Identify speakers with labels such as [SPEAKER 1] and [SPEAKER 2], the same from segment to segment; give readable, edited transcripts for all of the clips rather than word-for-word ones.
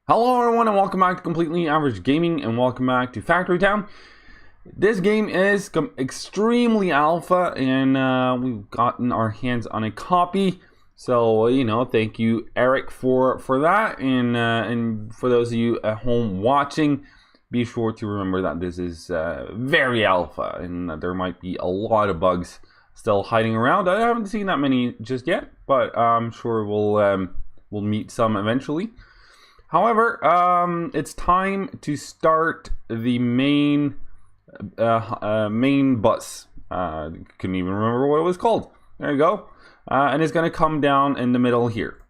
[SPEAKER 1] Hello everyone and welcome back to Completely Average Gaming and welcome back to Factory Town. This game is extremely alpha and we've gotten our hands on a copy. So, thank you Eric for that and for those of you at home watching, be sure to remember that this is very alpha and that there might be a lot of bugs still hiding around. I haven't seen that many just yet, but I'm sure we'll meet some eventually. However, it's time to start the main bus. Couldn't even remember what it was called. There you go. And it's going to come down in the middle here.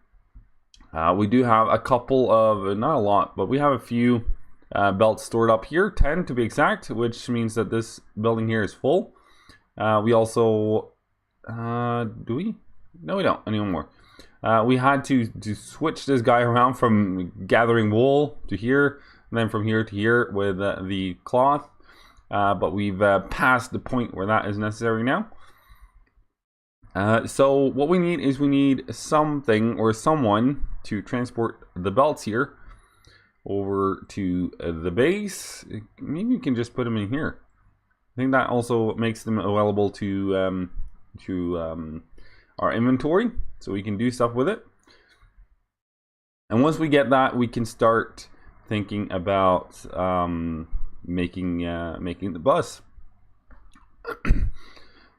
[SPEAKER 1] We do have a couple of, not a lot, but we have a few belts stored up here, 10 to be exact, which means that this building here is full. We also, do we? No, we don't anymore. We had to switch this guy around from gathering wool to here, and then from here to here with the cloth. But we've passed the point where that is necessary now. So what we need something or someone to transport the belts here over to the base. Maybe we can just put them in here. I think that also makes them available to our inventory, so we can do stuff with it. And once we get that, we can start thinking about making the bus.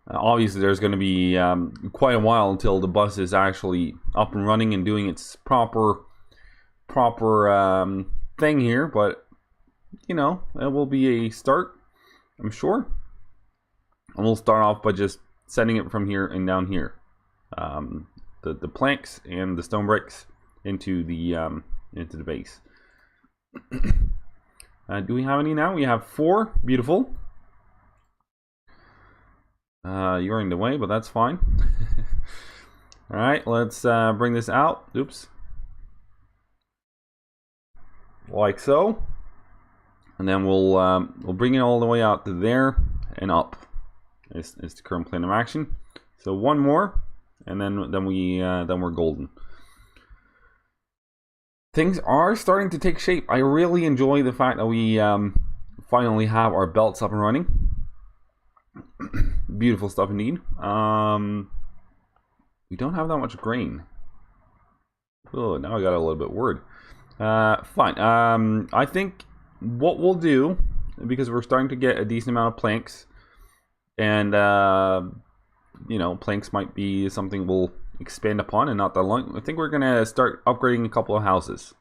[SPEAKER 1] Obviously, there's going to be quite a while until the bus is actually up and running and doing its proper thing here, but it will be a start, I'm sure. And we'll start off by just sending it from here and down here. The planks and the stone bricks into the base. Do we have any now? We have 4. Beautiful. You're in the way, but that's fine. All right, let's bring this out. Oops. Like so. And then we'll bring it all the way out to there and up. Is the current plan of action. So one more. And then we're golden. Things are starting to take shape. I really enjoy the fact that we finally have our belts up and running. Beautiful stuff indeed. We don't have that much grain. Oh, now I got a little bit worried. Fine. I think what we'll do, because we're starting to get a decent amount of planks, and planks might be something we'll expand upon and not that long. I think we're gonna start upgrading a couple of houses.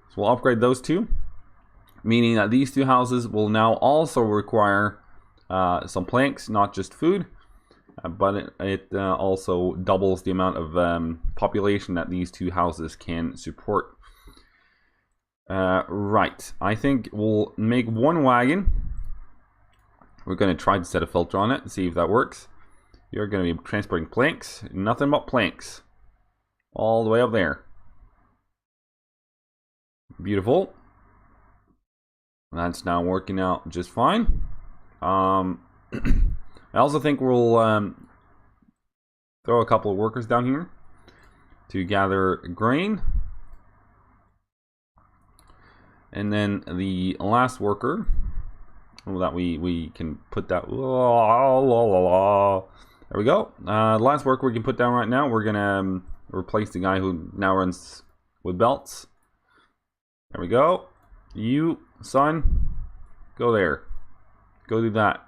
[SPEAKER 1] So we'll upgrade those 2, meaning that these 2 houses will now also require some planks, not just food, but it also doubles the amount of population that these 2 houses can support. Right, I think we'll make 1 wagon. We're going to try to set a filter on it and see if that works. You're going to be transporting planks. Nothing but planks. All the way up there. Beautiful. That's now working out just fine. I also think we'll throw a couple of workers down here to gather grain. And then the last worker that we can put that. There we go. Last worker we can put down right now. We're gonna replace the guy who now runs with belts. There we go. You, son, go there. Go do that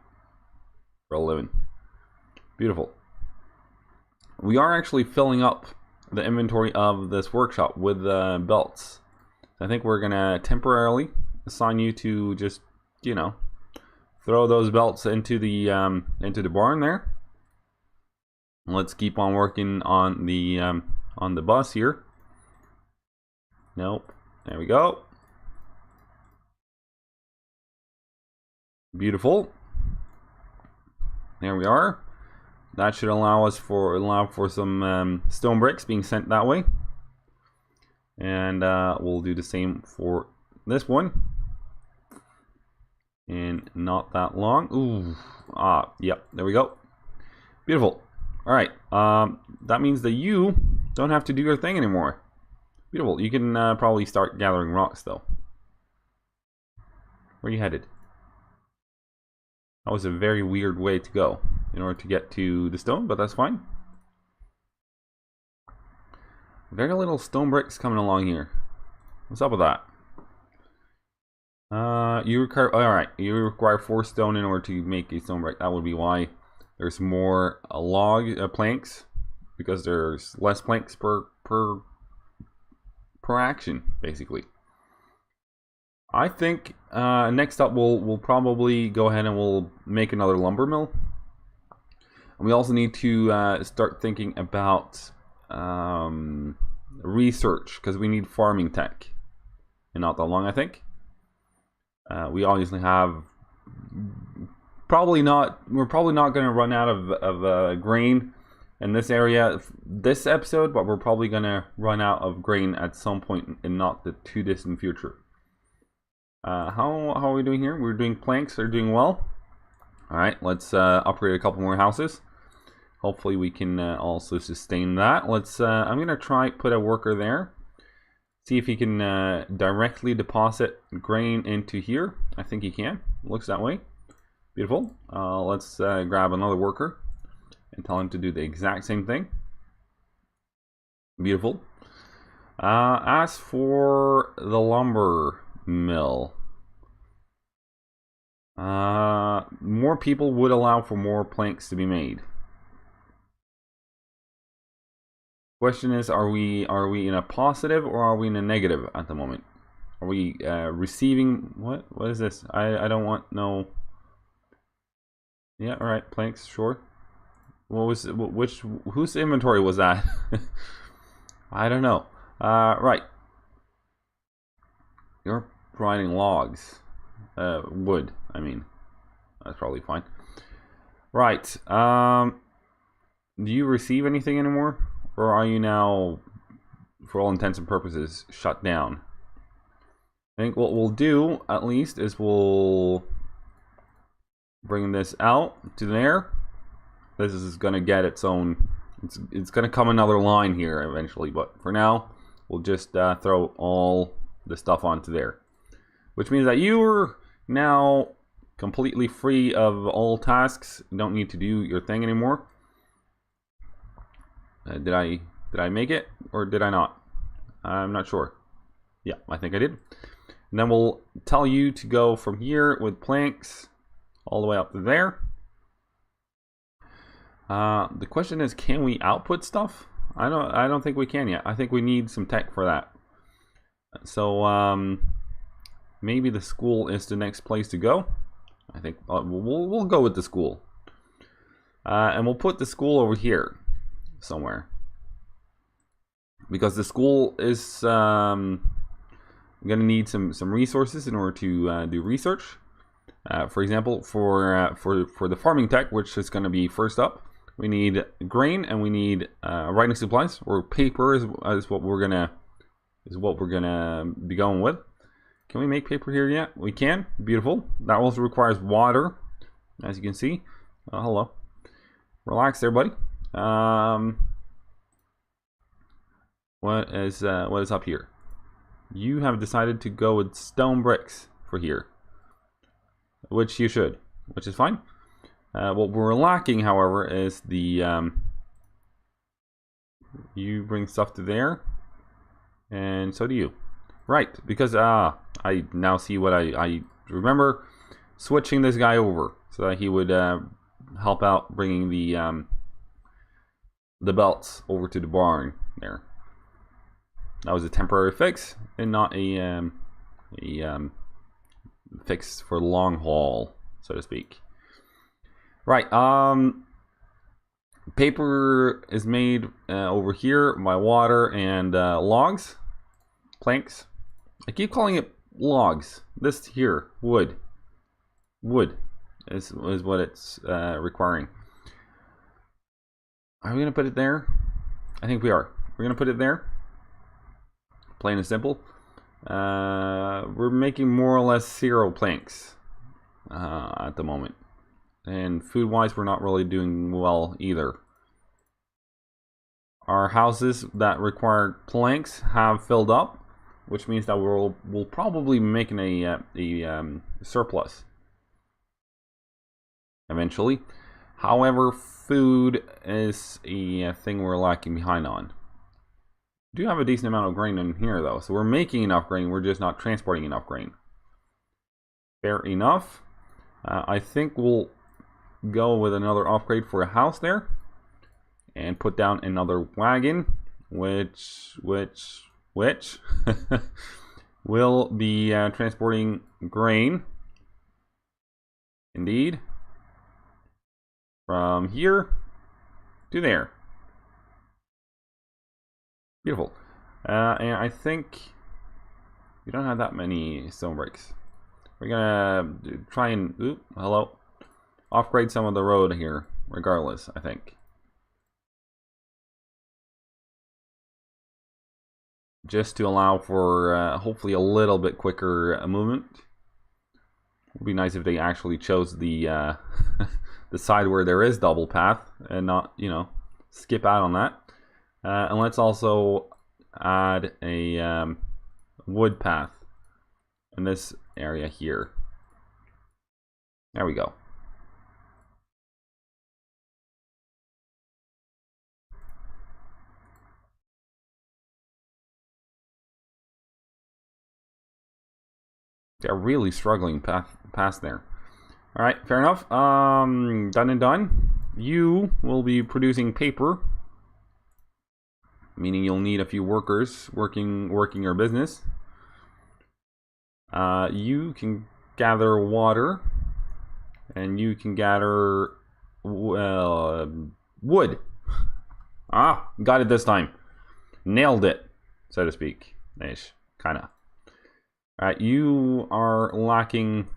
[SPEAKER 1] for a living. Beautiful. We are actually filling up the inventory of this workshop with belts. I think we're gonna temporarily assign you to just, throw those belts into the barn there. Let's keep on working on the bus here. Nope. There we go. Beautiful. There we are. That should allow for some stone bricks being sent that way. And we'll do the same for this one. And not that long. Ooh. Yep. There we go. Beautiful. All right. That means that you don't have to do your thing anymore. Beautiful. You can probably start gathering rocks, though. Where are you headed? That was a very weird way to go in order to get to the stone, but that's fine. Very little stone bricks coming along here. What's up with that? You require, alright, you require 4 stone in order to make a stone brick. That would be why there's more planks, because there's less planks per action, basically. I think next up we'll probably go ahead and we'll make another lumber mill. And we also need to start thinking about research, because we need farming tech. And not that long, I think. We obviously have we're probably not going to run out of grain in this area this episode, but we're probably going to run out of grain at some point in not the too distant future. How are we doing here? We're doing planks. They're doing well. Alright, let's upgrade a couple more houses. Hopefully we can also sustain that. Let's I'm going to try put a worker there. See if he can directly deposit grain into here. I think he can. Looks that way. Beautiful. Let's grab another worker and tell him to do the exact same thing. Beautiful. As for the lumber mill, more people would allow for more planks to be made. Question is, are we in a positive or are we in a negative at the moment? Are we receiving what is this? I don't want no. Yeah, all right, planks, sure. What was whose inventory was that? I don't know. Right. You're providing logs, wood. I mean, that's probably fine. Right. Do you receive anything anymore? Or are you now, for all intents and purposes, shut down? I think what we'll do, at least, is we'll bring this out to there. This is going to get its own... It's going to come another line here eventually, but for now, we'll just throw all the stuff onto there. Which means that you're now completely free of all tasks. You don't need to do your thing anymore. Did I make it or did I not? I'm not sure. Yeah, I think I did. And then we'll tell you to go from here with planks all the way up to there. The question is, can we output stuff? I don't think we can yet. I think we need some tech for that. So maybe the school is the next place to go. I think we'll go with the school. And we'll put the school over here somewhere, because the school is going to need some resources in order to do research. For example, for the farming tech, which is going to be first up, we need grain and we need writing supplies, or paper is what we're gonna be going with. Can we make paper here yet? We can. Beautiful. That also requires water, as you can see. Hello. Relax there, buddy. What is up here? You have decided to go with stone bricks for here, which you should, which is fine. What we're lacking, however, is the you bring stuff to there, and so do you. Right, because I now see what I remember switching this guy over so that he would help out bringing the belts over to the barn there. That was a temporary fix and not a fix for the long haul, so to speak. Right, paper is made over here by water and logs, planks. I keep calling it logs. This here, wood is what it's requiring. Are we gonna put it there? I think we are. We're gonna put it there. Plain and simple. We're making more or less 0 planks at the moment, and food wise we're not really doing well either. our houses that require planks have filled up, which means that we'll probably be making a surplus eventually. However, food is a thing we're lacking behind on. We do have a decent amount of grain in here though, so we're making enough grain, we're just not transporting enough grain. Fair enough. I think we'll go with another upgrade for a house there and put down another wagon, which will be transporting grain. Indeed. From here to there. Beautiful. And I think we don't have that many stone bricks. We're gonna try and upgrade some of the road here, regardless, I think. Just to allow for hopefully a little bit quicker movement. It would be nice if they actually chose the the side where there is double path and not, you know, skip out on that. And let's also add a wood path in this area here. There we go. They're really struggling past there. All right, fair enough. Done and done. You will be producing paper, meaning you'll need a few workers working your business. You can gather water, and you can gather wood. Ah, got it this time. Nailed it, so to speak. Ish, kinda. Alright, you are lacking...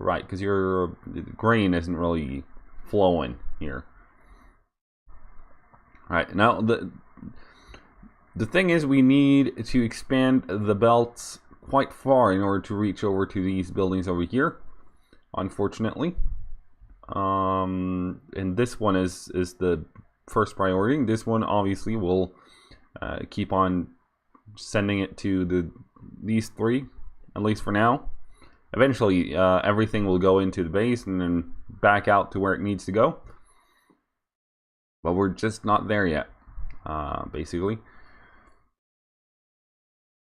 [SPEAKER 1] Right, because your grain isn't really flowing here. Alright, now the thing is we need to expand the belts quite far in order to reach over to these buildings over here, unfortunately. And this one is the first priority. This one obviously will keep on sending it to these three, at least for now. Eventually everything will go into the base and then back out to where it needs to go, but we're just not there yet, basically.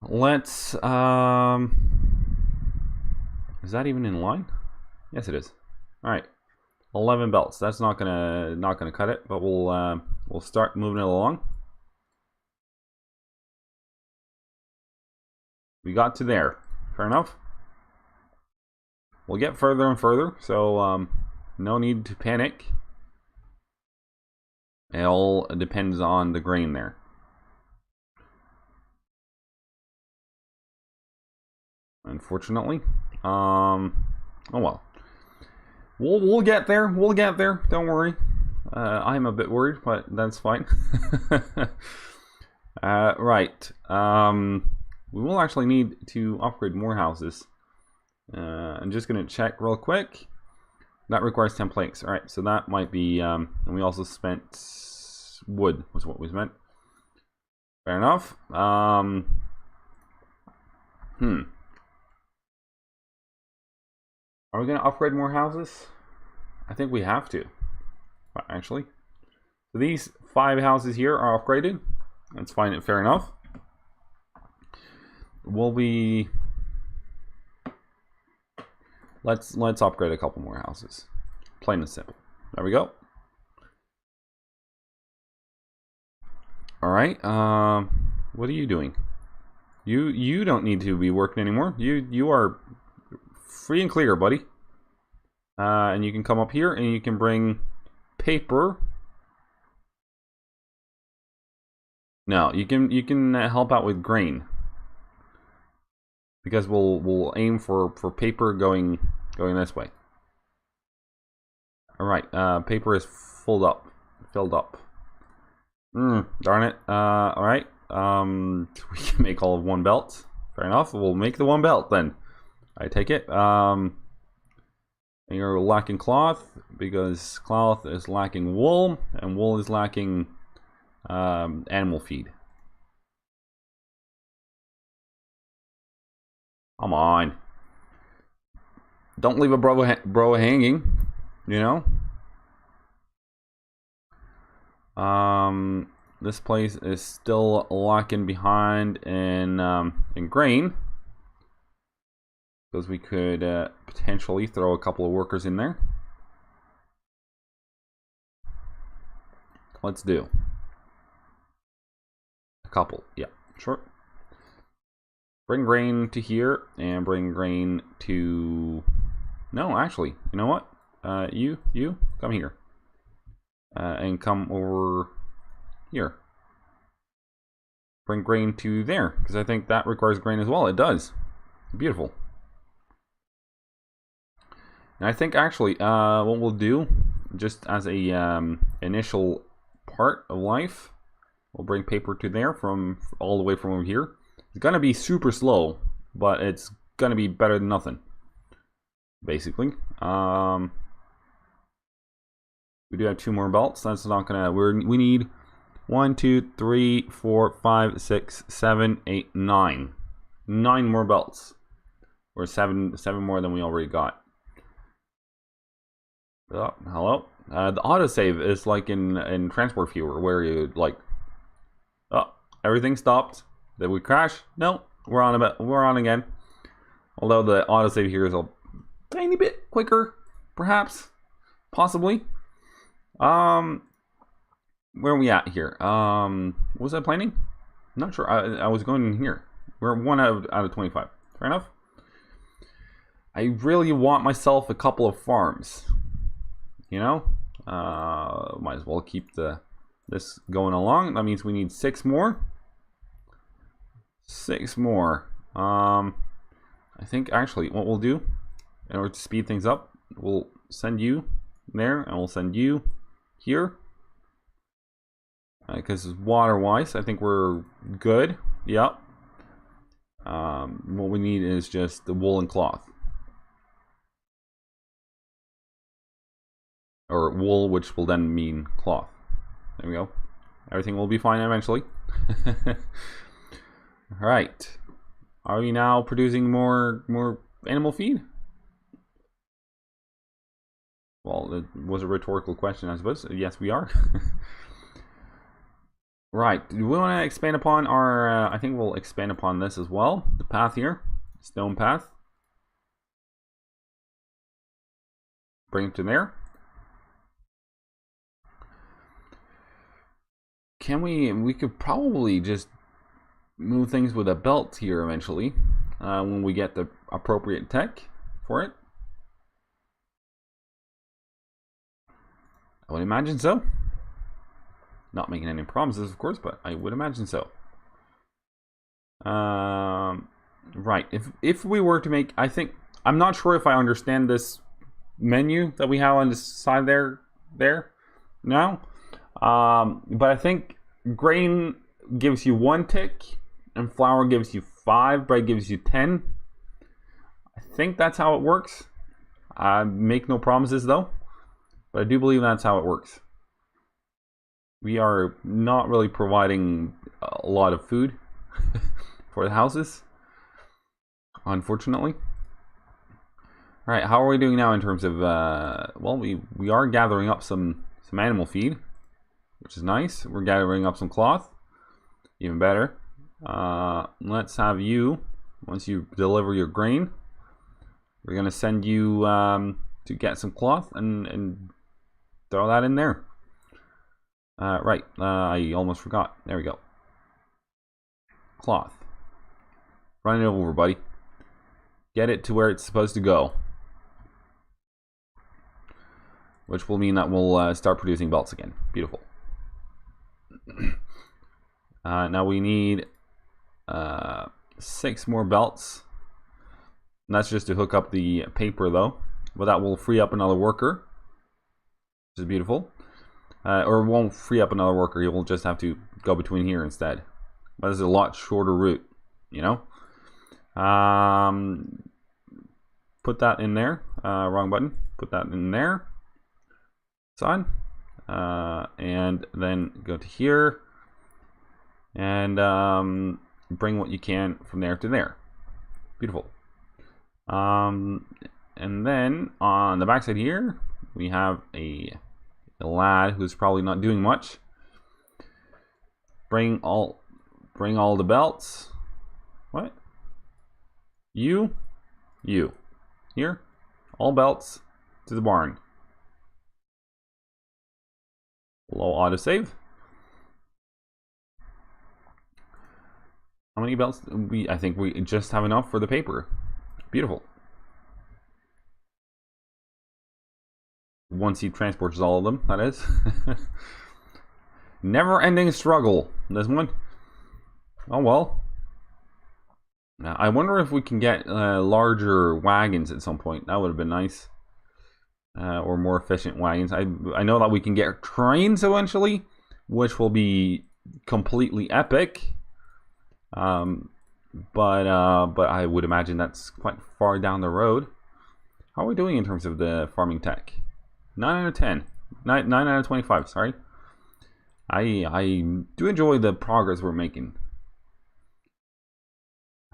[SPEAKER 1] Let's is that even in line? Yes, it is. All right, 11 belts. That's not gonna cut it, but we'll start moving it along. We got to there. Fair enough. We'll get further and further, so no need to panic. It all depends on the grain there. Unfortunately, oh well. We'll get there. We'll get there. Don't worry. I'm a bit worried, but that's fine. Right. We will actually need to upgrade more houses. I'm just going to check real quick. That requires 10 planks. Alright, so that might be... and we also spent... wood was what we spent. Fair enough. Are we going to upgrade more houses? I think we have to. Actually. So these 5 houses here are upgraded. That's fine, fair enough. Will we... Let's upgrade a couple more houses. Plain and simple. There we go. Alright, what are you doing? You don't need to be working anymore. You are free and clear, buddy. And you can come up here and you can bring paper. No, you can help out with grain. Because we'll aim for paper going this way. All right, paper is filled up. Darn it. All right. We can make all of one belt. Fair enough. We'll make the one belt then. I take it. And you're lacking cloth because cloth is lacking wool, and wool is lacking animal feed. Come on. Don't leave a bro hanging, you know? This place is still lacking behind in grain. Because we could potentially throw a couple of workers in there. Let's do a couple. Yeah, sure. Bring grain to here and bring grain to... No, actually, you know what? You, come here. And come over here. Bring grain to there, because I think that requires grain as well. It does. Beautiful. And I think actually what we'll do, just as a initial part of life, we'll bring paper to there from all the way from over here. It's gonna be super slow, but it's gonna be better than nothing, basically. We do have 2 more belts. That's not gonna. We need 1, 2, 3, 4, 5, 6, 7, 8, 9. 9 more belts, or 7 more than we already got. Oh, hello. The autosave is like in Transport Viewer, where you like, oh, everything stopped. Did we crash? No, we're on we're on again. Although the autosave here is a tiny bit quicker, perhaps, possibly. Where are we at here? Was I planning? Not sure. I was going in here. We're 1 out of 25. Fair enough. I really want myself a couple of farms. You know, might as well keep this going along. That means we need 6 more. 6 more. I think actually what we'll do, in order to speed things up, we'll send you there, and we'll send you here. Because water-wise, I think we're good. Yep. What we need is just the wool and cloth. Or wool, which will then mean cloth. There we go. Everything will be fine eventually. Alright. Are we now producing more animal feed? Well, it was a rhetorical question, I suppose. Yes, we are. Right. Do we want to expand upon our... I think we'll expand upon this as well. The path here. Stone path. Bring it to there. Can we could probably just move things with a belt here eventually, when we get the appropriate tech for it. I would imagine so. Not making any promises, of course, but I would imagine so. Right. If we were to make, I think, I'm not sure if I understand this menu that we have on the side there now. But I think grain gives you 1 tick, and flour gives you 5, bread gives you 10. I think that's how it works. I make no promises though, but I do believe that's how it works. We are not really providing a lot of food for the houses, unfortunately. All right, how are we doing now in terms of? Well, we are gathering up some animal feed, which is nice. We're gathering up some cloth, even better. Let's have you, once you deliver your grain, we're gonna send you to get some cloth and throw that in there. Right, I almost forgot. There we go. Cloth. Run it over, buddy. Get it to where it's supposed to go. Which will mean that we'll start producing belts again. Beautiful. Now we need 6 more belts. And that's just to hook up the paper though. But that will free up another worker, which is beautiful. Or it won't free up another worker. You will just have to go between here instead. But it's a lot shorter route, you know. Put that in there. Wrong button. Put that in there. Son. And then go to here. and bring what you can from there to there. Beautiful. And then on the backside here, we have a lad who's probably not doing much. Bring all the belts. What? You here, all belts to the barn. Low autosave. How many belts? I think we just have enough for the paper. Beautiful. Once he transports all of them, that is. Never-ending struggle. This one. Oh well. Now, I wonder if we can get larger wagons at some point. That would have been nice. Or more efficient wagons. I know that we can get trains eventually, which will be completely epic. But I would imagine that's quite far down the road. How are we doing in terms of the farming tech? 9 out of 10. 9 out of 25, sorry. I do enjoy the progress we're making.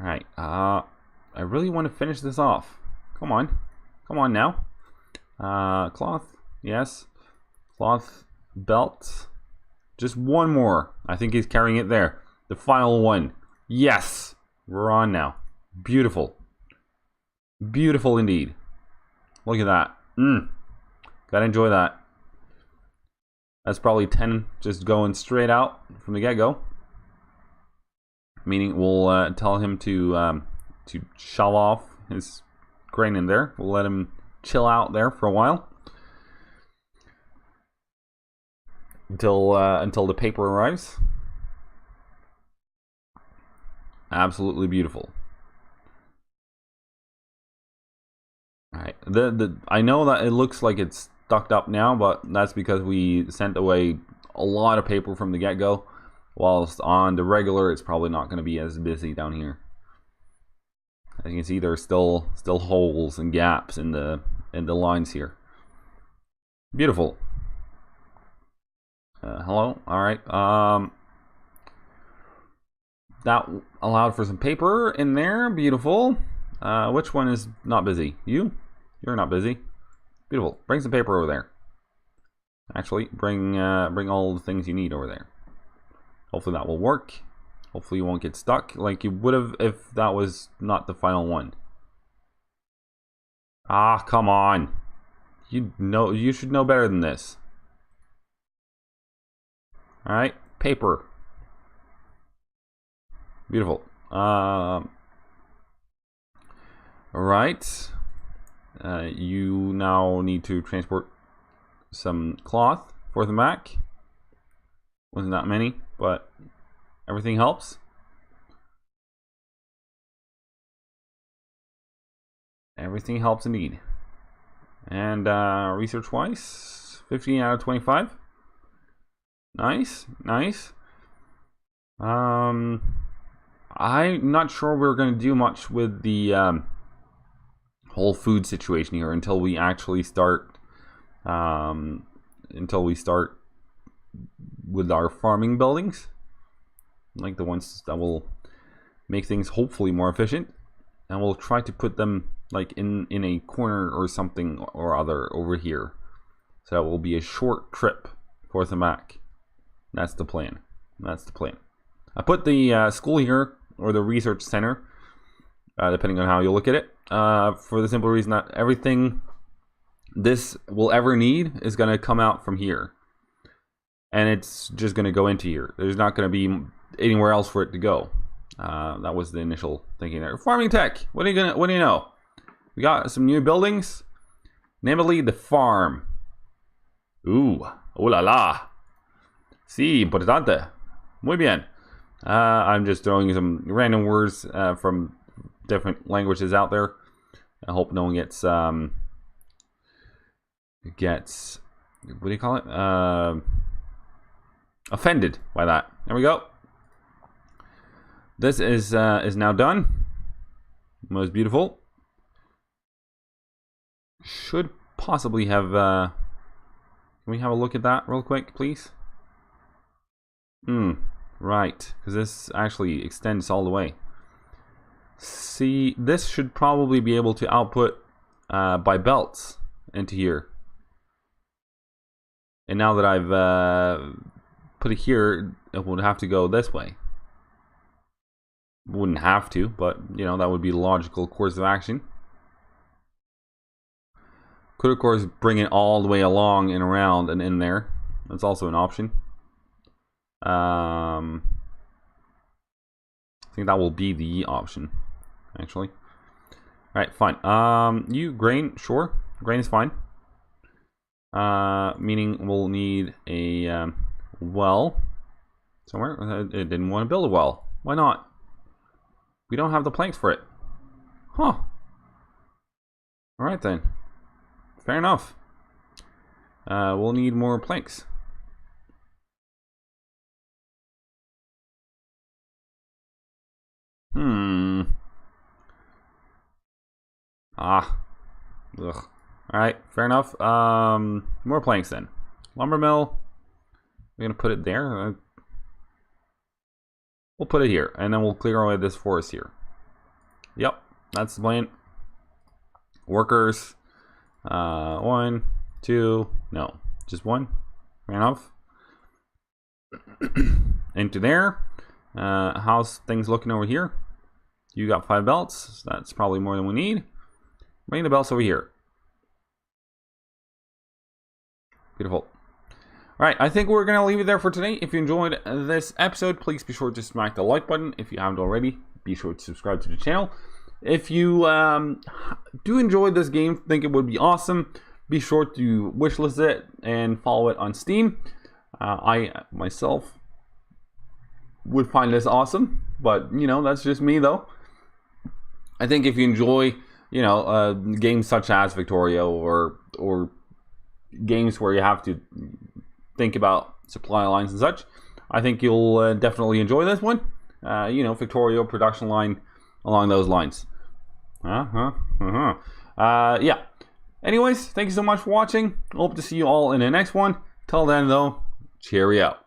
[SPEAKER 1] Alright, I really want to finish this off. Come on. Come on now. Cloth, yes. Cloth belt. Just one more. I think he's carrying it there. The final one. Yes! We're on now. Beautiful. Beautiful indeed. Look at that. Gotta enjoy that. That's probably 10 just going straight out from the get-go. Meaning we'll tell him to shove off his grain in there. We'll let him chill out there for a while. Until the paper arrives. Absolutely beautiful. Alright. I know that it looks like it's stuck up now, but that's because we sent away a lot of paper from the get-go. Whilst on the regular, it's probably not going to be as busy down here. As you can see, there's still holes and gaps in the lines here. Beautiful. Hello. All right. That allowed for some paper in there. Beautiful. Which one is not busy? You? You're not busy. Beautiful. Bring some paper over there. Actually, bring all the things you need over there. Hopefully that will work. Hopefully you won't get stuck like you would have if that was not the final one. Ah, come on. You should know better than this. Alright, paper. Beautiful. Alright. You now need to transport some cloth for the Mac. Wasn't that many, but everything helps. Everything helps indeed. And research-wise, 15 out of 25. Nice, nice. I'm not sure we're going to do much with the whole food situation here until we actually start. With our farming buildings, like the ones that will make things hopefully more efficient, and we'll try to put them like in a corner or something or other over here, so it will be a short trip for the Mac. That's the plan. That's the plan. I put the school here, or the research center, depending on how you look at it, for the simple reason that everything this will ever need is going to come out from here. And it's just going to go into here. There's not going to be anywhere else for it to go. That was the initial thinking there. Farming tech. What do you know? We got some new buildings, namely the farm. Ooh, oh la la. Sí, importante. Muy bien. I'm just throwing some random words from different languages out there. I hope no one gets what do you call it? Offended by that. There we go. This is now done. Most beautiful. Should possibly have. Can we have a look at that real quick, please? Right, because this actually extends all the way. See, this should probably be able to output by belts into here. And now that I've put it here, it would have to go this way. Wouldn't have to, but you know, that would be the logical course of action. Could of course bring it all the way along and around and in there. That's also an option. I think that will be the option, actually. Alright, fine. You, grain, sure. Grain is fine. Meaning we'll need a well somewhere. It didn't want to build a well. Why not? We don't have the planks for it. Huh. Alright then. Fair enough. We'll need more planks. Ugh. Alright, fair enough. More planks then. Lumber mill. We're gonna put it there. We'll put it here, and then we'll clear away this forest here. Yep, that's the plan. Workers. 1, 2, no, just 1. Fair enough. Into there. How's things looking over here? You got 5 belts. So that's probably more than we need. Bring the belts over here. Beautiful. Alright, I think we're going to leave it there for today. If you enjoyed this episode, please be sure to smack the like button. If you haven't already, be sure to subscribe to the channel. If you do enjoy this game, think it would be awesome, be sure to wishlist it and follow it on Steam. I myself would find this awesome, but you know, that's just me though. I think if you enjoy, you know, games such as Factorio or games where you have to think about supply lines and such, I think you'll definitely enjoy this one. You know, Factorio, production line, along those lines. Yeah. Anyways, thank you so much for watching. Hope to see you all in the next one. Till then, though, cheerio.